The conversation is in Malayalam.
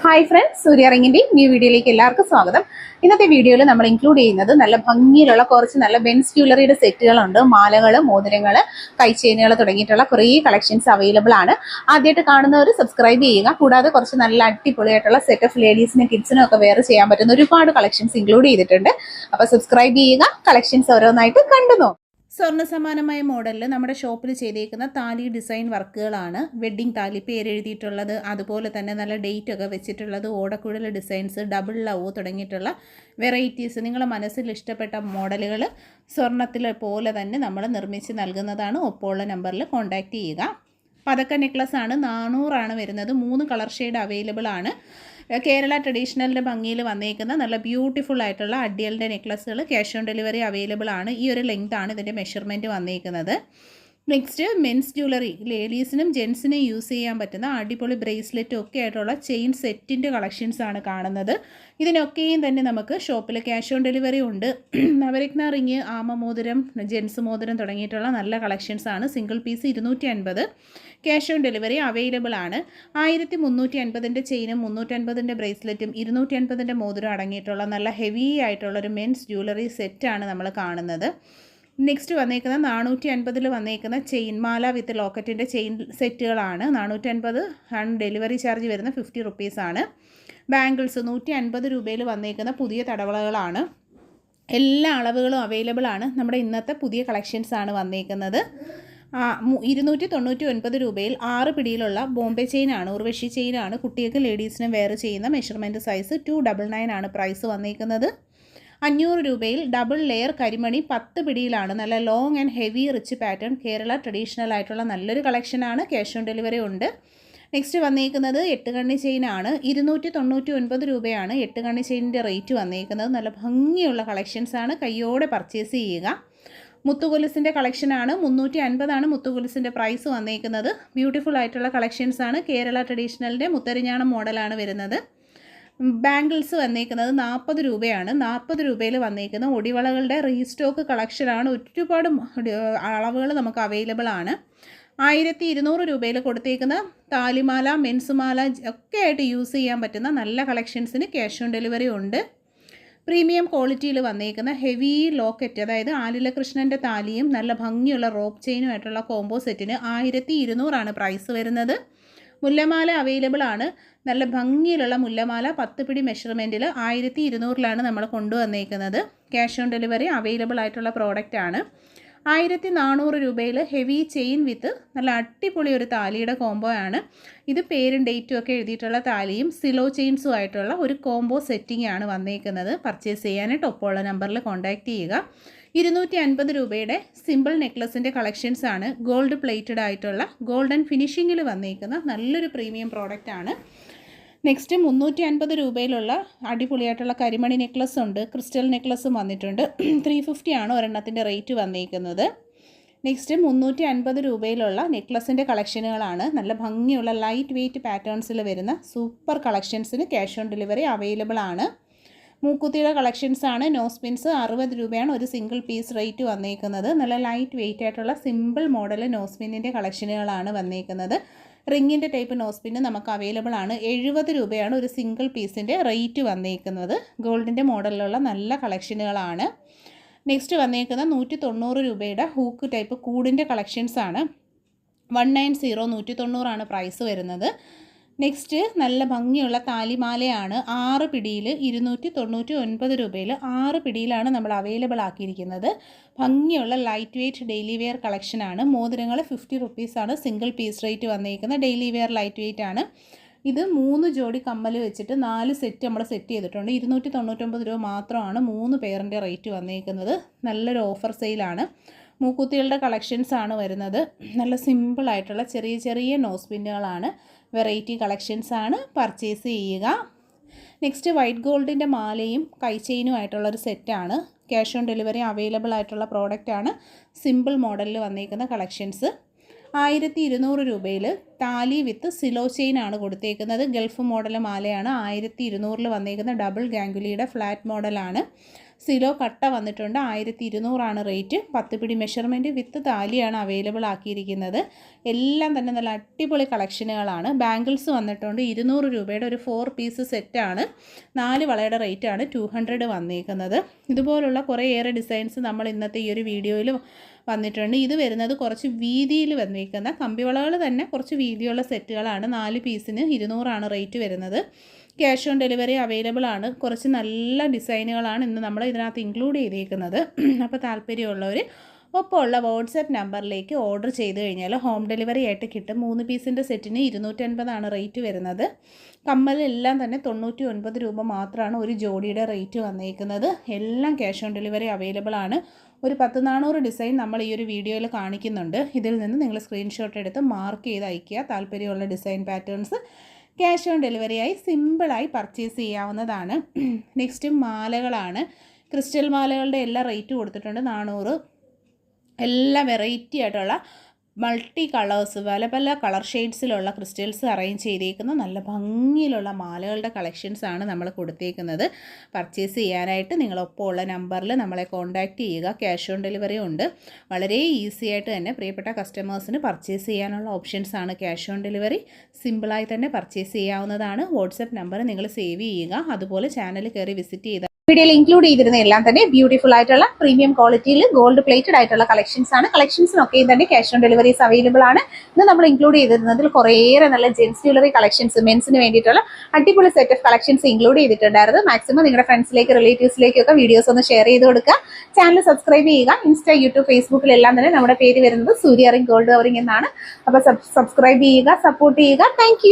ഹായ് ഫ്രണ്ട്സ്, സൂര്യ റിങ്ങിന്റെ ന്യൂ വീഡിയോയിലേക്ക് എല്ലാവർക്കും സ്വാഗതം. ഇന്നത്തെ വീഡിയോയിൽ നമ്മൾ ഇൻക്ലൂഡ് ചെയ്യുന്നത് നല്ല ഭംഗിയിലുള്ള കുറച്ച് നല്ല ബെൻസ് ജ്വല്ലറിയുടെ സെറ്റുകളുണ്ട്. മാലകൾ, മോതിരങ്ങൾ, കൈച്ചെയിനുകൾ തുടങ്ങിയിട്ടുള്ള കുറേ കളക്ഷൻസ് അവൈലബിൾ ആണ്. ആദ്യമായിട്ട് കാണുന്നവർ സബ്സ്ക്രൈബ് ചെയ്യുക. കൂടാതെ കുറച്ച് നല്ല അടിപൊളിയായിട്ടുള്ള സെറ്റ് ഓഫ് ലേഡീസിനും കിഡ്സിനും ഒക്കെ വെയർ ചെയ്യാൻ പറ്റുന്ന ഒരുപാട് കളക്ഷൻസ് ഇൻക്ലൂഡ് ചെയ്തിട്ടുണ്ട്. അപ്പോൾ സബ്സ്ക്രൈബ് ചെയ്യുക, കളക്ഷൻസ് ഓരോന്നായിട്ട് കണ്ടു നോക്കും. സ്വർണ്ണ സമാനമായ മോഡലിൽ നമ്മുടെ ഷോപ്പിൽ ചെയ്തേക്കുന്ന താലി ഡിസൈൻ വർക്കുകളാണ്. വെഡ്ഡിംഗ് താലി പേരെഴുതിയിട്ടുള്ളത്, അതുപോലെ തന്നെ നല്ല ഡേറ്റ് ഒക്കെ വെച്ചിട്ടുള്ളത്, ഓടക്കുഴൽ ഡിസൈൻസ്, ഡബിൾ ലവ് തുടങ്ങിയിട്ടുള്ള വെറൈറ്റീസ് നിങ്ങളുടെ മനസ്സിൽ ഇഷ്ടപ്പെട്ട മോഡലുകൾ സ്വർണ്ണത്തിലെ പോലെ തന്നെ നമ്മൾ നിർമ്മിച്ച് നൽകുന്നതാണ്. ഒപ്പമുള്ള നമ്പറിൽ കോൺടാക്റ്റ് ചെയ്യുക. പതക്ക നെക്ലസ് ആണ്, 400 വരുന്നത്. 3 കളർ ഷെയ്ഡ് അവൈലബിൾ ആണ്. കേരള ട്രഡീഷണലിൻ്റെ ഭംഗിയിൽ വന്നേക്കുന്ന നല്ല ബ്യൂട്ടിഫുൾ ആയിട്ടുള്ള അഡിയലിൻ്റെ നെക്ലസ്സുകൾ ക്യാഷ് ഓൺ ഡെലിവറി അവൈലബിൾ ആണ്. ഈ ഒരു ലെങ്ത് ആണ് ഇതിൻ്റെ മെഷർമെൻറ്റ് വന്നേക്കുന്നത്. നെക്സ്റ്റ് മെൻസ് ജ്വല്ലറി, ലേഡീസിനും ജെൻസിനും യൂസ് ചെയ്യാൻ പറ്റുന്ന അടിപൊളി ബ്രേസ്ലെറ്റും ഒക്കെ ആയിട്ടുള്ള ചെയിൻ സെറ്റിൻ്റെ കളക്ഷൻസ് ആണ് കാണുന്നത്. ഇതിനൊക്കെയും തന്നെ നമുക്ക് ഷോപ്പിൽ ക്യാഷ് ഓൺ ഡെലിവറി ഉണ്ട്. നവരത്ന റിങ്, ആമ മോതിരം, ജെൻസ് മോതിരം തുടങ്ങിയിട്ടുള്ള നല്ല കളക്ഷൻസ് ആണ്. Single piece 250, cash on delivery available ആണ്. 1350 ചെയിനും 350 ബ്രേസ്ലെറ്റും 250 മോതിരം അടങ്ങിയിട്ടുള്ള നല്ല ഹെവി ആയിട്ടുള്ളൊരു മെൻസ് ജ്വല്ലറി സെറ്റാണ് നമ്മൾ കാണുന്നത്. നെക്സ്റ്റ് വന്നേക്കുന്ന 450 വന്നേക്കുന്ന ചെയിൻ മാല വിത്ത് ലോക്കറ്റിൻ്റെ ചെയിൻ സെറ്റുകളാണ്. 450 ആണ് ഡെലിവറി ചാർജ് വരുന്ന 50 റുപ്പീസാണ്. ബാംഗിൾസ് 150 രൂപയിൽ വന്നേക്കുന്ന പുതിയ തടവളകളാണ്. എല്ലാ അളവുകളും അവൈലബിൾ ആണ്. നമ്മുടെ ഇന്നത്തെ പുതിയ കളക്ഷൻസ് ആണ് വന്നേക്കുന്നത്. 299 രൂപയിൽ 6 പിടിയിലുള്ള ബോംബെ ചെയിനാണ്, ഉർവശി ചെയിനാണ്. കുട്ടികൾക്ക് ലേഡീസിനും വെയർ ചെയ്യുന്ന മെഷർമെൻറ്റ് സൈസ് 299 ആണ് പ്രൈസ് വന്നേക്കുന്നത്. 500 രൂപയിൽ ഡബിൾ ലെയർ കരിമണി 10 പിടിയിലാണ്. നല്ല long and heavy rich pattern, Kerala traditional ആയിട്ടുള്ള നല്ലൊരു കളക്ഷനാണ്. ക്യാഷ് ഓൺ ഡെലിവറി ഉണ്ട്. നെക്സ്റ്റ് വന്നേക്കുന്നത് 8 കണ്ണി ചെയിനാണ്. 299 രൂപയാണ് 8 കണ്ണി ചെയിനിൻ്റെ റേറ്റ് വന്നേക്കുന്നത്. നല്ല ഭംഗിയുള്ള കളക്ഷൻസാണ്, കയ്യോടെ പർച്ചേസ് ചെയ്യുക. മുത്തുകൊലുസിൻ്റെ കളക്ഷനാണ്. 350 മുത്തുകൊലുസിൻ്റെ പ്രൈസ് വന്നേക്കുന്നത്. ബ്യൂട്ടിഫുൾ ആയിട്ടുള്ള കളക്ഷൻസാണ്. കേരള ട്രഡീഷണലിൻ്റെ മുത്തരിഞ്ഞാണം മോഡലാണ് വരുന്നത്. ബാംഗിൾസ് വന്നേക്കുന്നത് 40 രൂപയാണ്. 40 രൂപയിൽ വന്നേക്കുന്ന ഒടിവളകളുടെ റീസ്റ്റോക്ക് കളക്ഷനാണ്. ഒരുപാട് അളവുകൾ നമുക്ക് അവൈലബിൾ ആണ്. 1200 രൂപയിൽ കൊടുത്തേക്കുന്ന താലിമാല, മെൻസുമാല ഒക്കെ ആയിട്ട് യൂസ് ചെയ്യാൻ പറ്റുന്ന നല്ല കളക്ഷൻസിന് ക്യാഷ് ഓൺ ഡെലിവറി ഉണ്ട്. പ്രീമിയം ക്വാളിറ്റിയിൽ വന്നേക്കുന്ന ഹെവി ലോക്കറ്റ്, അതായത് ആലിലകൃഷ്ണൻ്റെ താലിയും നല്ല ഭംഗിയുള്ള റോപ്പ് ചെയിനുമായിട്ടുള്ള കോംബോ സെറ്റിന് 1200 പ്രൈസ് വരുന്നത്. മുല്ലമാല അവൈലബിൾ ആണ്. നല്ല ഭംഗിയിലുള്ള മുല്ലമാല 10 പിടി മെഷർമെൻറ്റിൽ 1200 നമ്മൾ കൊണ്ടുവന്നേക്കുന്നത്. ക്യാഷ് ഓൺ ഡെലിവറി അവൈലബിൾ ആയിട്ടുള്ള പ്രോഡക്റ്റ് ആണ്. 1400 രൂപയിൽ ഹെവി ചെയിൻ വിത്ത് നല്ല അടിപൊളി ഒരു താലിയുടെ കോംബോ ആണ്. ഇത് പേരും ഡേറ്റും ഒക്കെ എഴുതിയിട്ടുള്ള താലിയും സിലോ ചെയിൻസും ആയിട്ടുള്ള ഒരു കോംബോ സെറ്റിംഗ് ആണ് വന്നേക്കുന്നത്. പർച്ചേസ് ചെയ്യാനായിട്ട് ഒപ്പമുള്ള നമ്പറിൽ കോൺടാക്റ്റ് ചെയ്യുക. 250 രൂപയുടെ സിമ്പിൾ നെക്ലസിൻ്റെ കളക്ഷൻസ് ആണ്. ഗോൾഡ് പ്ലേറ്റഡ് ആയിട്ടുള്ള ഗോൾഡൻ ഫിനിഷിങ്ങിൽ വന്നേക്കുന്ന നല്ലൊരു പ്രീമിയം പ്രോഡക്റ്റ് ആണ്. നെക്സ്റ്റ് 350 രൂപയിലുള്ള അടിപൊളിയായിട്ടുള്ള കരിമണി നെക്ലസ് ഉണ്ട്. ക്രിസ്റ്റൽ നെക്ലസും വന്നിട്ടുണ്ട്. 350 ഒരെണ്ണത്തിൻ്റെ റേറ്റ് വന്നേക്കുന്നത്. നെക്സ്റ്റ് 350 രൂപയിലുള്ള നെക്ലസിൻ്റെ കളക്ഷനുകളാണ്. നല്ല ഭംഗിയുള്ള ലൈറ്റ് വെയ്റ്റ് പാറ്റേൺസിൽ വരുന്ന സൂപ്പർ കളക്ഷൻസിന് ക്യാഷ് ഓൺ ഡെലിവറി അവൈലബിൾ ആണ്. മൂക്കുത്തിയുടെ കളക്ഷൻസ് ആണ്. നോസ്പിൻസ് 60 രൂപയാണ് ഒരു സിംഗിൾ പീസ് റേറ്റ് വന്നേക്കുന്നത്. നല്ല ലൈറ്റ് വെയ്റ്റ് ആയിട്ടുള്ള സിമ്പിൾ മോഡൽ നോസ്പിന്നിൻ്റെ കളക്ഷനുകളാണ് വന്നേക്കുന്നത്. റിങ്ങിൻ്റെ ടൈപ്പ് നോസ്പിന് നമുക്ക് അവൈലബിൾ ആണ്. 70 രൂപയാണ് ഒരു സിംഗിൾ പീസിൻ്റെ റേറ്റ് വന്നേക്കുന്നത്. ഗോൾഡിൻ്റെ മോഡലിലുള്ള നല്ല കളക്ഷനുകളാണ്. നെക്സ്റ്റ് വന്നേക്കുന്ന 190 രൂപയുടെ ഹൂക്ക് ടൈപ്പ് കൂടിൻ്റെ കളക്ഷൻസ് ആണ്. 190 190 പ്രൈസ് വരുന്നത്. നെക്സ്റ്റ് നല്ല ഭംഗിയുള്ള താലിമാലയാണ്. 6 പിടിയിൽ 299 രൂപയിൽ 6 പിടിയിലാണ് നമ്മൾ അവൈലബിൾ ആക്കിയിരിക്കുന്നത്. ഭംഗിയുള്ള ലൈറ്റ് വെയ്റ്റ് ഡെയിലി വെയർ കളക്ഷനാണ്. മോതിരങ്ങൾ 50 റുപ്പീസാണ് സിംഗിൾ പീസ് റേറ്റ് വന്നേക്കുന്ന. ഡെയിലി വെയർ ലൈറ്റ് വെയ്റ്റ് ആണ്. ഇത് 3 ജോഡി കമ്മൽ വെച്ചിട്ട് 4 സെറ്റ് നമ്മൾ സെറ്റ് ചെയ്തിട്ടുണ്ട്. 299 രൂപ മാത്രമാണ് 3 പെയറിൻ്റെ റേറ്റ് വന്നേക്കുന്നത്. നല്ലൊരു ഓഫർ സെയിലാണ്. മൂക്കുത്തികളുടെ കളക്ഷൻസ് ആണ് വരുന്നത്. നല്ല സിമ്പിളായിട്ടുള്ള ചെറിയ ചെറിയ നോസ്പിന്നുകളാണ്. വെറൈറ്റി കളക്ഷൻസ് ആണ്. പർച്ചേസ് ചെയ്യുക. നെക്സ്റ്റ് വൈറ്റ് ഗോൾഡിൻ്റെ മാലയും കൈച്ചെയിനുമായിട്ടുള്ളൊരു സെറ്റാണ്. ക്യാഷ് ഓൺ ഡെലിവറി അവൈലബിൾ ആയിട്ടുള്ള പ്രോഡക്റ്റ് ആണ്. സിമ്പിൾ മോഡലിൽ വന്നേക്കുന്ന കളക്ഷൻസ്. 1200 രൂപയിൽ താലി വിത്ത് സിലോ ചെയിനാണ് കൊടുത്തേക്കുന്നത്. ഗൾഫ് മോഡൽ മാലയാണ്. 1200 വന്നേക്കുന്ന ഡബിൾ ഗാംഗുലിയുടെ ഫ്ലാറ്റ് മോഡലാണ്. സിലോ കട്ട വന്നിട്ടുണ്ട് 1200 റേറ്റ്. 10 പിടി മെഷർമെൻറ്റ് വിത്ത് താലിയാണ് അവൈലബിൾ ആക്കിയിരിക്കുന്നത്. എല്ലാം തന്നെ നല്ല അടിപൊളി കളക്ഷനുകളാണ്. ബാംഗിൾസ് വന്നിട്ടുണ്ട് 200 രൂപയുടെ ഒരു 4 പീസ് സെറ്റാണ്. 4 വളയുടെ റേറ്റാണ് 200 വന്നിരിക്കുന്നത്. ഇതുപോലുള്ള കുറേയേറെ ഡിസൈൻസ് നമ്മൾ ഇന്നത്തെ ഈ ഒരു വീഡിയോയിൽ വന്നിട്ടുണ്ട്. ഇത് വരുന്നത് കുറച്ച് വീതിയിൽ വന്നിരിക്കുന്ന കമ്പിവളകൾ തന്നെ കുറച്ച് വീതിയുള്ള സെറ്റുകളാണ്. 4 പീസിന് 200 റേറ്റ് വരുന്നത്. ക്യാഷ് ഓൺ ഡെലിവറി അവൈലബിൾ ആണ്. കുറച്ച് നല്ല ഡിസൈനുകളാണ് ഇന്ന് നമ്മൾ ഇതിനകത്ത് ഇൻക്ലൂഡ് ചെയ്തിരിക്കുന്നത്. അപ്പോൾ താല്പര്യമുള്ളവർ ഒപ്പമുള്ള വാട്സാപ്പ് നമ്പറിലേക്ക് ഓർഡർ ചെയ്ത് കഴിഞ്ഞാൽ ഹോം ഡെലിവറി ആയിട്ട് കിട്ടും. 3 പീസിൻ്റെ സെറ്റിന് 250 റേറ്റ് വരുന്നത്. കമ്മലെല്ലാം തന്നെ 99 രൂപ മാത്രമാണ് ഒരു ജോഡിയുടെ റേറ്റ് വന്നിരിക്കുന്നത്. എല്ലാം ക്യാഷ് ഓൺ ഡെലിവറി അവൈലബിൾ ആണ്. ഒരു 10-400 ഡിസൈൻ നമ്മൾ ഈ ഒരു വീഡിയോയിൽ കാണിക്കുന്നുണ്ട്. ഇതിൽ നിന്ന് നിങ്ങൾ സ്ക്രീൻഷോട്ട് എടുത്ത് മാർക്ക് ചെയ്ത് അയയ്ക്കുക. താല്പര്യമുള്ള ഡിസൈൻ പാറ്റേൺസ് ക്യാഷ് ഓൺ ഡെലിവറിയായി സിമ്പിളായി പർച്ചേസ് ചെയ്യാവുന്നതാണ്. നെക്സ്റ്റ് മാലകളാണ്. ക്രിസ്റ്റൽ മാലകളുടെ എല്ലാ റേറ്റ് കൊടുത്തിട്ടുണ്ട് 400. എല്ലാ വെറൈറ്റി ആയിട്ടുള്ള മൾട്ടി കളേഴ്സ് പല കളർ ഷെയ്ഡ്സിലുള്ള ക്രിസ്റ്റൽസ് അറേഞ്ച് ചെയ്തേക്കുന്ന നല്ല ഭംഗിയിലുള്ള മാലകളുടെ കളക്ഷൻസാണ് നമ്മൾ കൊടുത്തേക്കുന്നത്. പർച്ചേസ് ചെയ്യാനായിട്ട് നിങ്ങളൊപ്പമുള്ള നമ്പറിൽ നമ്മളെ കോൺടാക്റ്റ് ചെയ്യുക. ക്യാഷ് ഓൺ ഡെലിവറി ഉണ്ട്. വളരെ ഈസി ആയിട്ട് തന്നെ പ്രിയപ്പെട്ട കസ്റ്റമേഴ്സിന് പർച്ചേസ് ചെയ്യാനുള്ള ഓപ്ഷൻസാണ് ക്യാഷ് ഓൺ ഡെലിവറി. സിമ്പിളായി തന്നെ പർച്ചേസ് ചെയ്യാവുന്നതാണ്. വാട്സപ്പ് നമ്പർ നിങ്ങൾ സേവ് ചെയ്യുക. അതുപോലെ ചാനൽ കയറി വിസിറ്റ് ചെയ്താൽ വീഡിയോയിൽ ഇൻക്ലൂഡ് ചെയ്തിരുന്ന എല്ലാം തന്നെ ബ്യൂട്ടിഫുൾ ആയിട്ടുള്ള പ്രീമിയം ക്വാളിറ്റിയിൽ ഗോൾഡ് പ്ലേറ്റഡ് ആയിട്ടുള്ള കളക്ഷൻസ് ആണ്. കളക്ഷൻസിനൊക്കെയും തന്നെ ക്യാഷ് ഓൺ ഡെലിവറീസ് അവൈലബിൾ ആണ്. ഇന്ന് നമ്മൾ ഇൻക്ലൂഡ് ചെയ്തിരുന്നതിൽ കുറേയേറെ നല്ല ജെൻസ് ജ്വല്ലറി കളക്ഷൻസ്, മെൻസിന് വേണ്ടിയിട്ടുള്ള അടിപൊളി സെറ്റ് ഓഫ് കളക്ഷൻസ് ഇൻക്ലൂഡ് ചെയ്തിട്ടുണ്ടായിരുന്നു. മാക്സിമം നിങ്ങളുടെ ഫ്രണ്ട്സിലേക്ക് റിലേറ്റീവ്സിലേക്കൊക്കെ വീഡിയോസ് ഒന്ന് ഷെയർ ചെയ്ത് കൊടുക്കുക. ചാനൽ സബ്സ്ക്രൈബ് ചെയ്യുക. ഇൻസ്റ്റാ, യൂട്യൂബ്, ഫേസ്ബുക്കിലെല്ലാം തന്നെ നമ്മുടെ പേര് വരുന്നത് സൂര്യ റിംഗ് ഗോൾഡ് കവറിംഗ് എന്നാണ്. അപ്പോൾ സബ്സ്ക്രൈബ് ചെയ്യുക, സപ്പോർട്ട് ചെയ്യുക. താങ്ക്